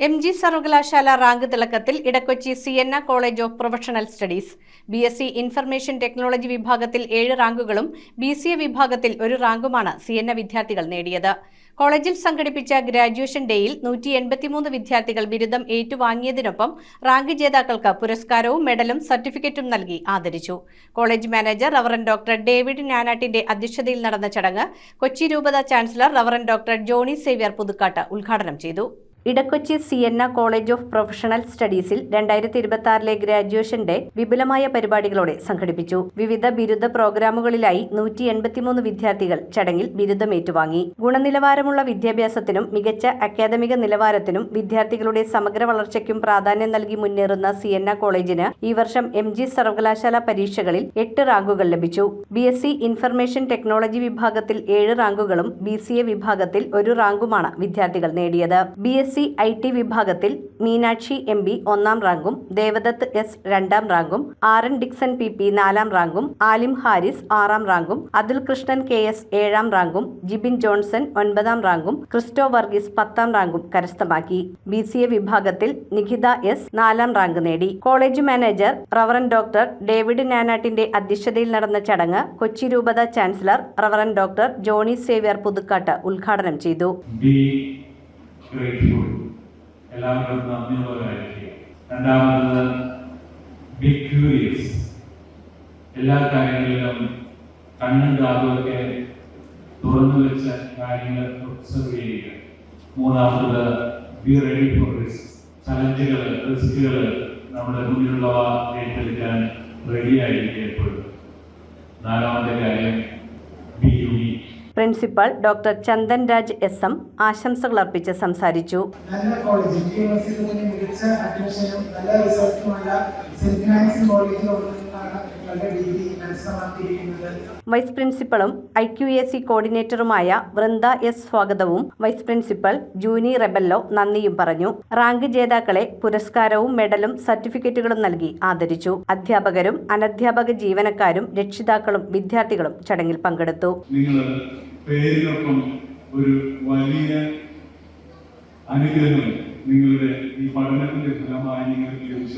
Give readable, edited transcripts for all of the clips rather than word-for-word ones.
MG സർവകലാശാല rank തിളക്കത്തിൽ Edakochi Sienna college of professional studies. BSc information technology വിഭാഗത്തിൽ 7 റാങ്കുകളും BCA വിഭാഗത്തിൽ 1 റാങ്കുമാണ് സിയന്ന വിദ്യാർത്ഥികൾ നേടിയത്. കോളേജിൽ സംഘടിപ്പിച്ച ഗ്രാജുവേഷൻ ഡേയിൽ 183 വിദ്യാർത്ഥികൾ ബിരുദം ഏറ്റുവാങ്ങിയതിനൊപ്പം റാങ്ക് ജേതാക്കൾക്ക് പുരസ്കാരവും മെഡലും സർട്ടിഫിക്കറ്റും നൽകി ആദരിച്ചു. College manager reverend doctor David നാനാട്ടിന്റെ അധ്യക്ഷതയിൽ നടന്ന ചടങ്ങ് കൊച്ചി രൂപത chancellor reverend doctor Johnny Xavier Puthukkattu ഉദ്ഘാടനം ചെയ്തു. Edakochi Sienna college of professional സ്റ്റഡീസിൽ 2026 ഗ്രാജുവേഷൻ ഡേ വിപുലമായ പരിപാടികളോടെ സംഘടിപ്പിച്ചു. വിവിധ ബിരുദ പ്രോഗ്രാമുകളിലായി 183 വിദ്യാർത്ഥികൾ ചടങ്ങിൽ ബിരുദം ഏറ്റുവാങ്ങി. ഗുണനിലവാരമുള്ള വിദ്യാഭ്യാസത്തിനും മികച്ച അക്കാദമിക നിലവാരത്തിനും വിദ്യാർത്ഥികളുടെ സമഗ്ര വളർച്ചയ്ക്കും പ്രാധാന്യം നൽകി മുന്നേറുന്ന സിയന്ന കോളേജിന് ഈ വർഷം MG സർവകലാശാല പരീക്ഷകളിൽ 8 റാങ്കുകൾ ലഭിച്ചു. BSc ഇൻഫർമേഷൻ ടെക്നോളജി വിഭാഗത്തിൽ 7 റാങ്കുകളും BCA വിഭാഗത്തിൽ 1 റാങ്കുമാണ് വിദ്യാർത്ഥികൾ നേടിയത്. BSc IT വിഭാഗത്തിൽ മീനാക്ഷി MB 1ാം റാങ്കും ദേവദത്ത് S 2ാം റാങ്കും RN ഡിക്സൺ PP 4ാം റാങ്കും ആലിം ഹാരിസ് 6ാം റാങ്കും അതുൽ കൃഷ്ണൻ KS 7ാം റാങ്കും ജിബിൻ ജോൺസൺ 9ാം റാങ്കും ക്രിസ്റ്റോ വർഗീസ് 10ാം റാങ്കും കരസ്ഥമാക്കി. BCA വിഭാഗത്തിൽ നിഖിത S 4ാം റാങ്ക് നേടി. College manager reverend doctor David നാനാട്ടിന്റെ അധ്യക്ഷതയിൽ നടന്ന ചടങ്ങ് കൊച്ചി രൂപത chancellor reverend doctor Johnny Xavier Puthukkattu ഉദ്ഘാടനം ചെയ്തു. എല്ലാവരും നന്ദിയുള്ളവരായിരിക്കുക. രണ്ടാമത് ബി ക്യൂരിയസ്, എല്ലാ കാര്യങ്ങളിലും കണ്ണും കാതുമൊക്കെ തുറന്നു വെച്ച കാര്യങ്ങൾ ഒബ്സർവ് ചെയ്യുക. മൂന്നാമത് ബി റെഡി ഫോർ റിസ്ക്, ചലഞ്ചുകൾ റിസ്കുകൾ നമ്മുടെ മുന്നിലുള്ളവ ഏറ്റെടുക്കാൻ റെഡിയായിരിക്കുക എപ്പോഴും. നാലാമത്തെ കാര്യം B unique. Principal doctor Chandan Raj SM ആശംസകൾ അർപ്പിച്ച് സംസാരിച്ചു. വൈസ് പ്രിൻസിപ്പളും IQAC കോർഡിനേറ്ററുമായ വൃന്ദ S സ്വാഗതവും വൈസ് പ്രിൻസിപ്പൽ ജൂനി റെബല്ലോ നന്ദിയും പറഞ്ഞു. റാങ്ക് ജേതാക്കളെ പുരസ്കാരവും മെഡലും സർട്ടിഫിക്കറ്റുകളും നൽകി ആദരിച്ചു. അധ്യാപകരും അനധ്യാപക ജീവനക്കാരും രക്ഷിതാക്കളും വിദ്യാർത്ഥികളും ചടങ്ങിൽ പങ്കെടുത്തു. പേരിനൊപ്പം ഒരു വലിയ അനുഗ്രഹം നിങ്ങളുടെ ഈ പഠനത്തിന്റെ ഫലമായി നിങ്ങൾക്ക് ലഭിച്ച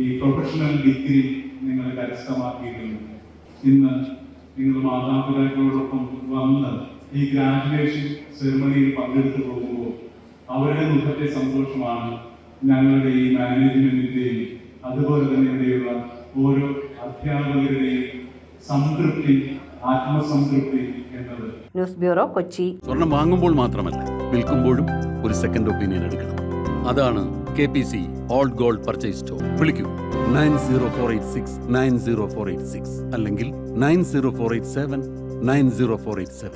ഈ പ്രൊഫഷണൽ ഡിഗ്രി നിങ്ങൾ കരസ്ഥമാക്കിയിട്ടുണ്ട്. ഇന്ന് നിങ്ങൾ മാതാപിതാക്കളോടൊപ്പം വന്ന് ഈ ഗ്രാജുവേഷൻ സെറിമണിയിൽ പങ്കെടുത്തു പോകുമ്പോൾ അവരുടെ മുഖത്തെ സന്തോഷമാണ് ഞങ്ങളുടെ ഈ മാനേജ്മെന്റിന്റെയും അതുപോലെ തന്നെ ഇവിടെയുള്ള ഓരോ അധ്യാപകരുടെയും സംതൃപ്തി, ആത്മസംതൃപ്തി എന്നത്. News bureau, Kochi. സ്വർണം വാങ്ങുമ്പോൾ മാത്രമല്ല, വിൽക്കുമ്പോഴും ഒരു സെക്കൻഡ് ഒപ്പീനിയൻ എടുക്കണം. അതാണ് KPC old gold purchase store. വിളിക്കൂ 9048690486 അല്ലെങ്കിൽ 9048790487.